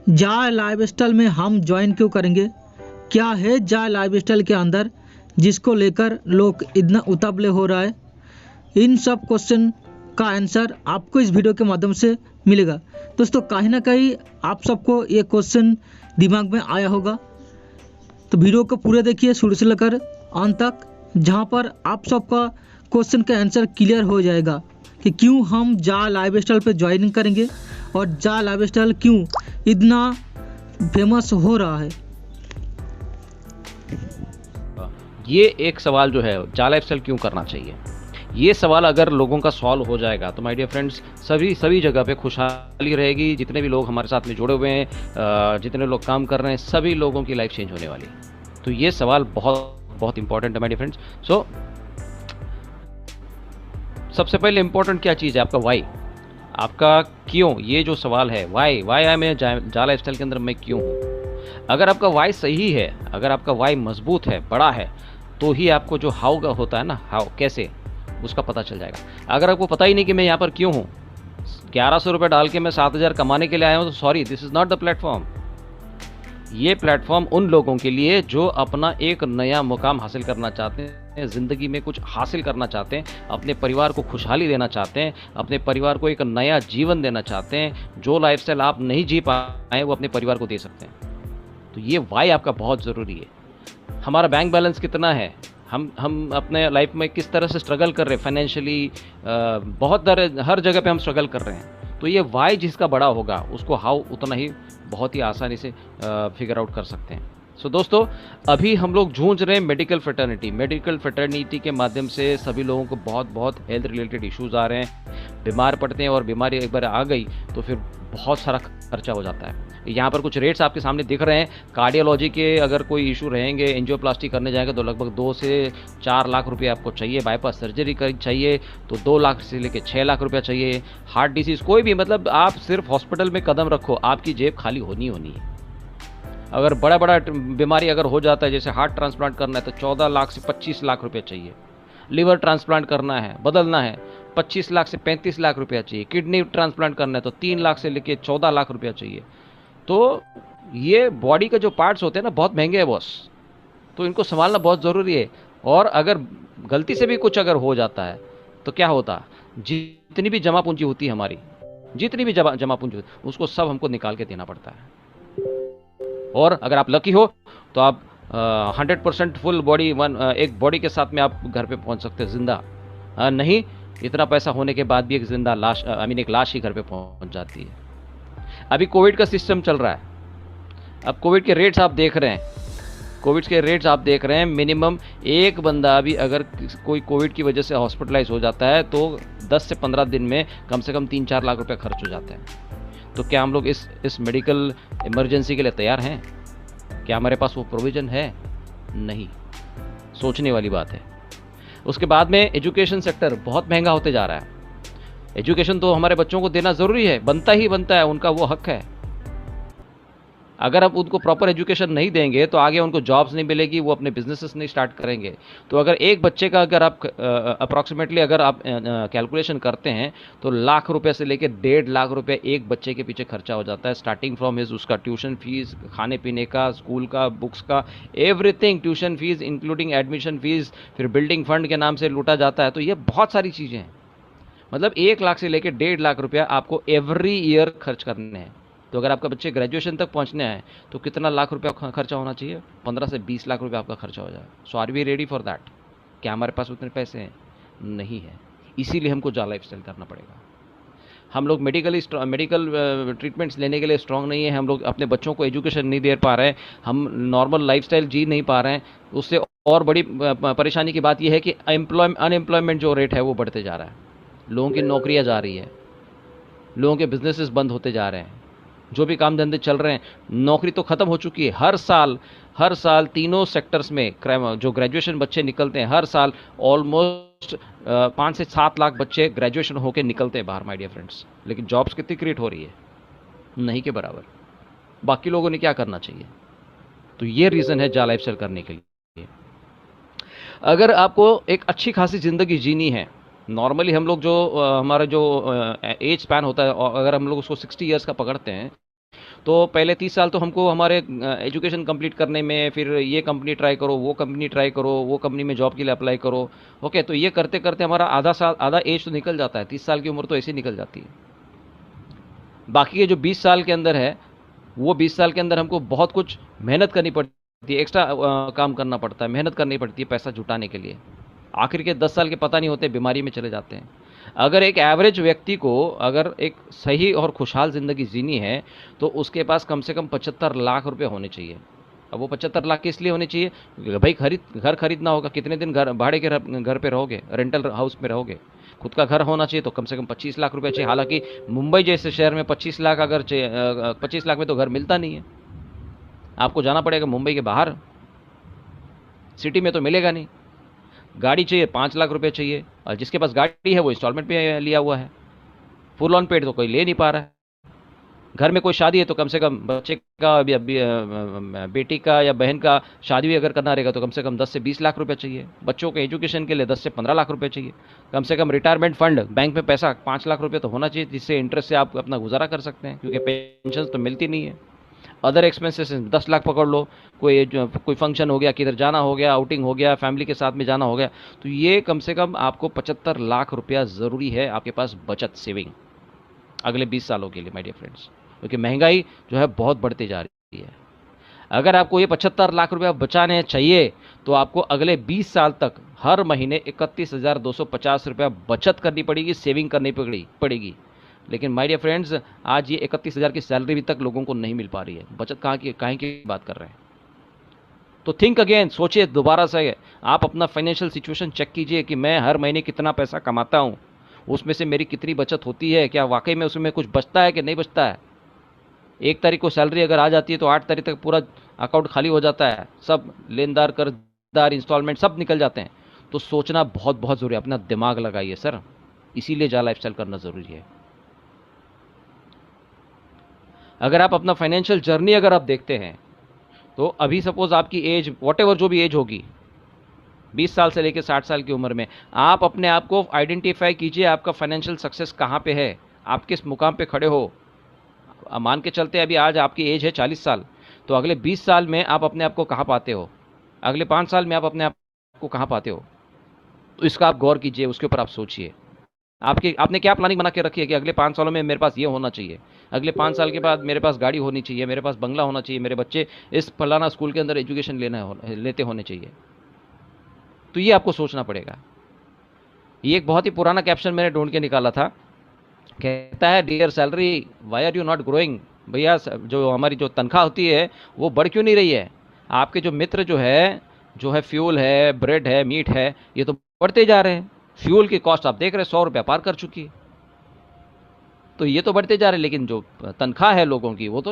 जाय लाइफस्टाइल में हम ज्वाइन क्यों करेंगे? क्या है जाय लाइफस्टाइल के अंदर जिसको लेकर लोग इतना उतावले हो रहा है? इन सब क्वेश्चन का आंसर आपको इस वीडियो के माध्यम से मिलेगा। दोस्तों कहीं ना कहीं आप सबको ये क्वेश्चन दिमाग में आया होगा, तो वीडियो को पूरे देखिए शुरू से लेकर अंत तक, जहाँ पर आप सबका क्वेश्चन का आंसर क्लियर हो जाएगा कि क्यों हम जा लाइफस्टाइल पे ज्वाइन करेंगे और जा लाइफस्टाइल क्यों इतना फेमस हो रहा है। ये एक सवाल जो है जा लाइफस्टाइल क्यों करना चाहिए, ये सवाल अगर लोगों का सॉल्व हो जाएगा तो माय डियर फ्रेंड्स सभी जगह पे खुशहाली रहेगी। जितने भी लोग हमारे साथ में जुड़े हुए हैं, जितने लोग काम कर रहे हैं, सभी लोगों की लाइफ चेंज होने वाली है। तो ये सवाल बहुत बहुत इंपॉर्टेंट है माय डियर फ्रेंड्स। सो सबसे पहले इंपॉर्टेंट क्या चीज़ है? आपका वाई, आपका क्यों। ये जो सवाल है वाई आई मैं जा लाइफस्टाइल के अंदर मैं क्यों हूँ। अगर आपका वाई सही है, अगर आपका वाई मजबूत है, बड़ा है, तो ही आपको जो हाउ का होता है ना, हाउ कैसे, उसका पता चल जाएगा। अगर आपको पता ही नहीं कि मैं यहाँ पर क्यों हूँ, 1100 रुपये डाल के मैं 7000 कमाने के लिए आया हूँ, तो sorry, this is not the platform. ये प्लेटफॉर्म उन लोगों के लिए जो अपना एक नया मुकाम हासिल करना चाहते हैं, ज़िंदगी में कुछ हासिल करना चाहते हैं, अपने परिवार को खुशहाली देना चाहते हैं, अपने परिवार को एक नया जीवन देना चाहते हैं। जो लाइफस्टाइल आप नहीं जी पाए वो अपने परिवार को दे सकते हैं। तो ये वाई आपका बहुत ज़रूरी है। हमारा बैंक बैलेंस कितना है, हम अपने लाइफ में किस तरह से स्ट्रगल कर रहे हैं फाइनेंशियली, हर जगह पे हम स्ट्रगल कर रहे हैं। तो ये वाई जिसका बड़ा होगा उसको हाउ उतना ही बहुत ही आसानी से फिगर आउट कर सकते हैं। सो दोस्तों, अभी हम लोग जूझ रहे हैं मेडिकल फ्रेटर्निटी के माध्यम से सभी लोगों को बहुत हेल्थ रिलेटेड इश्यूज आ रहे हैं, बीमार पड़ते हैं, और बीमारी एक बार आ गई तो फिर बहुत सारा खर्चा हो जाता है। यहाँ पर कुछ रेट्स आपके सामने दिख रहे हैं। कार्डियोलॉजी के अगर कोई इशू रहेंगे, एंजियोप्लास्टी करने जाएंगे तो लगभग 2 से 4 लाख रुपये आपको चाहिए। बाईपास सर्जरी चाहिए तो 2 लाख से लेकर 6 लाख रुपया चाहिए। हार्ट डिसीज़ कोई भी, मतलब आप सिर्फ हॉस्पिटल में कदम रखो, आपकी जेब खाली होनी है। अगर बड़ा बीमारी अगर हो जाता है, जैसे हार्ट ट्रांसप्लांट करना है तो 14 लाख से 25 लाख रुपये चाहिए। लिवर ट्रांसप्लांट करना है, बदलना है, 25 लाख से 35 लाख रुपया चाहिए। किडनी ट्रांसप्लांट करना है तो 3 लाख से लेकर 14 लाख रुपया चाहिए। तो ये बॉडी का जो पार्ट्स होते हैं ना, बहुत महंगे हैं बॉस, तो इनको संभालना बहुत ज़रूरी है। और अगर गलती से भी कुछ अगर हो जाता है तो क्या होता, जितनी भी जमा पूंजी होती है हमारी, जितनी भी जमा पूंजी होती है, उसको सब हमको निकाल के देना पड़ता है। और अगर आप लकी हो तो आप 100% फुल बॉडी, एक बॉडी के साथ में आप घर पे पहुंच सकते हैं जिंदा। नहीं, इतना पैसा होने के बाद भी एक जिंदा लाश, एक लाश ही घर पे पहुंच जाती है। अभी कोविड का सिस्टम चल रहा है, अब कोविड के रेट्स आप देख रहे हैं। मिनिमम एक बंदा भी अगर कोई कोविड की वजह से हॉस्पिटलाइज हो जाता है तो 10 से 15 दिन में कम से कम 3-4 लाख रुपए खर्च हो जाते हैं। तो क्या हम लोग इस मेडिकल इमरजेंसी के लिए तैयार हैं? क्या हमारे पास वो प्रोविज़न है? नहीं, सोचने वाली बात है। उसके बाद में एजुकेशन सेक्टर बहुत महंगा होते जा रहा है। एजुकेशन तो हमारे बच्चों को देना ज़रूरी है, बनता है, उनका वो हक है। अगर आप उनको प्रॉपर एजुकेशन नहीं देंगे तो आगे उनको जॉब्स नहीं मिलेगी, वो अपने बिजनेसेस नहीं स्टार्ट करेंगे। तो अगर एक बच्चे का अगर आप अप्रॉक्सीमेटली अगर आप कैलकुलेशन करते हैं तो लाख रुपए से लेकर 1.5 लाख रुपए एक बच्चे के पीछे खर्चा हो जाता है, स्टार्टिंग फ्रॉम उसका ट्यूशन फीस, खाने पीने का, स्कूल का, बुक्स का, everything, tuition fees including admission fees, फिर बिल्डिंग फंड के नाम से लूटा जाता है। तो ये बहुत सारी चीज़ें हैं, मतलब 1 लाख से लेकर 1.5 लाख रुपया आपको एवरी ईयर खर्च करने हैं। तो अगर आपका बच्चे ग्रेजुएशन तक पहुंचने हैं तो कितना लाख रुपया खर्चा होना चाहिए? 15 से 20 लाख रुपया आपका खर्चा हो जाए। So are we ready for that? क्या हमारे पास उतने पैसे हैं? नहीं है। इसीलिए हमको जा लाइफस्टाइल करना पड़ेगा। हम लोग मेडिकल ट्रीटमेंट्स लेने के लिए स्ट्रांग नहीं है, हम लोग अपने बच्चों को एजुकेशन नहीं दे पा रहे हैं, हम नॉर्मल लाइफस्टाइल जी नहीं पा रहे हैं। उससे और बड़ी परेशानी की बात यह है कि अनएम्प्लॉयमेंट जो रेट है वो बढ़ते जा रहा है। लोगों की नौकरियां जा रही है, लोगों के बिजनेसेस बंद होते जा रहे हैं, जो भी काम धंधे चल रहे हैं, नौकरी तो ख़त्म हो चुकी है। हर साल तीनों सेक्टर्स में जो ग्रेजुएशन बच्चे निकलते हैं, हर साल ऑलमोस्ट 5 से 7 लाख बच्चे ग्रेजुएशन होकर निकलते हैं बाहर माय डियर फ्रेंड्स। लेकिन जॉब्स कितनी क्रिएट हो रही है? नहीं के बराबर। बाकी लोगों ने क्या करना चाहिए? तो ये रीज़न है जा लाइफस्टाइल करने के लिए। अगर आपको एक अच्छी खासी ज़िंदगी जीनी है, नॉर्मली हम लोग हमारा जो एज स्पैन होता है, और अगर हम लोग उसको 60 ईयर्स का पकड़ते हैं तो पहले 30 साल तो हमको हमारे एजुकेशन कंप्लीट करने में, फिर ये कंपनी ट्राई करो, वो कंपनी ट्राई करो, वो कंपनी में जॉब के लिए अप्लाई करो। ओके, तो ये करते करते हमारा आधा एज तो निकल जाता है, 30 साल की उम्र तो ऐसे ही निकल जाती है। बाकी के जो 20 साल के अंदर है, वो 20 साल के अंदर हमको बहुत कुछ मेहनत करनी पड़ती है, एक्स्ट्रा काम करना पड़ता है, मेहनत करनी पड़ती है पैसा जुटाने के लिए। आखिर के 10 साल के पता नहीं होते, बीमारी में चले जाते हैं। अगर एक एवरेज व्यक्ति को अगर एक सही और खुशहाल ज़िंदगी जीनी है तो उसके पास कम से कम 75 लाख रुपए होने चाहिए। अब वो 75 लाख किस लिए होने चाहिए? भाई घर खरीदना होगा, कितने दिन घर भाड़े के घर पे रहोगे, रेंटल हाउस में रहोगे। खुद का घर होना चाहिए तो कम से कम 25 लाख रुपए चाहिए। हालांकि मुंबई जैसे शहर में 25 लाख अगर 25 लाख में तो घर मिलता नहीं है, आपको जाना पड़ेगा मुंबई के बाहर, सिटी में तो मिलेगा नहीं। गाड़ी चाहिए 5 लाख रुपए चाहिए, और जिसके पास गाड़ी है वो इंस्टॉलमेंट पे लिया हुआ है, फुल ऑन पेड तो कोई ले नहीं पा रहा है। घर में कोई शादी है तो कम से कम बच्चे का बेटी का या बहन का शादी भी अगर करना रहेगा तो कम से कम 10 से 20 लाख रुपए चाहिए। बच्चों के एजुकेशन के लिए 10 से 15 लाख रुपए चाहिए। कम से कम रिटायरमेंट फंड बैंक में पैसा 5 लाख रुपए तो होना चाहिए, जिससे इंटरेस्ट से आप अपना गुजारा कर सकते हैं, क्योंकि पेंशन तो मिलती नहीं है। अदर एक्सपेंसेस 10 लाख पकड़ लो, कोई फंक्शन हो गया, किधर जाना हो गया, आउटिंग हो गया, फैमिली के साथ में जाना हो गया, तो ये कम से कम आपको 75 लाख रुपया ज़रूरी है आपके पास बचत, सेविंग अगले 20 सालों के लिए माय डियर फ्रेंड्स, क्योंकि महंगाई जो है बहुत बढ़ती जा रही है। अगर आपको ये 75 लाख रुपया बचाने चाहिए तो आपको अगले 20 साल तक हर महीने 31,250 रुपया बचत करनी पड़ेगी, सेविंग करनी पड़ेगी। लेकिन माय डियर फ्रेंड्स, आज ये 31,000 की सैलरी भी तक लोगों को नहीं मिल पा रही है। बचत काहे की बात कर रहे हैं? तो थिंक अगेन, सोचिए दोबारा से। आप अपना फाइनेंशियल सिचुएशन चेक कीजिए कि मैं हर महीने कितना पैसा कमाता हूँ, उसमें से मेरी कितनी बचत होती है, क्या वाकई में उसमें कुछ बचता है कि नहीं बचता है। 1 तारीख को सैलरी अगर आ जाती है तो 8 तारीख तक पूरा अकाउंट खाली हो जाता है, सब लेनदार, कर्जदार, इंस्टॉलमेंट सब निकल जाते हैं। तो सोचना बहुत बहुत ज़रूरी है, अपना दिमाग लगाइए सर, इसीलिए जा लाइफस्टाइल करना ज़रूरी है। अगर आप अपना फाइनेंशियल जर्नी अगर आप देखते हैं तो अभी सपोज आपकी एज व्हाटएवर जो भी एज होगी, 20 साल से लेकर 60 साल की उम्र में, आप अपने आप को आइडेंटिफाई कीजिए, आपका फाइनेंशियल सक्सेस कहाँ पे है, आप किस मुकाम पे खड़े हो। मान के चलते अभी आज आपकी एज है 40 साल, तो अगले 20 साल में आप अपने आप को कहाँ पाते हो, अगले 5 साल में आप अपने आप को कहाँ पाते हो, तो इसका आप गौर कीजिए, उसके ऊपर आप सोचिए। आपने क्या प्लानिंग बना के रखी है कि अगले 5 सालों में मेरे पास ये होना चाहिए, अगले 5 साल के बाद मेरे पास गाड़ी होनी चाहिए, मेरे पास बंगला होना चाहिए, मेरे बच्चे इस फलाना स्कूल के अंदर एजुकेशन लेते होने चाहिए। तो ये आपको सोचना पड़ेगा। ये एक बहुत ही पुराना कैप्शन मैंने ढूंढ के निकाला था, कहता है dear salary why are you not growing. भैया, जो हमारी जो तनख्वाह होती है वो बढ़ क्यों नहीं रही है? आपके जो मित्र जो है फ्यूल है, ब्रेड है, मीट है, ये तो बढ़ते जा रहे हैं। फ्यूल की कॉस्ट आप देख रहे हैं 100 रुपया पार कर चुकी है, तो ये तो बढ़ते जा रहे हैं, लेकिन जो तनख्वाह है लोगों की वो तो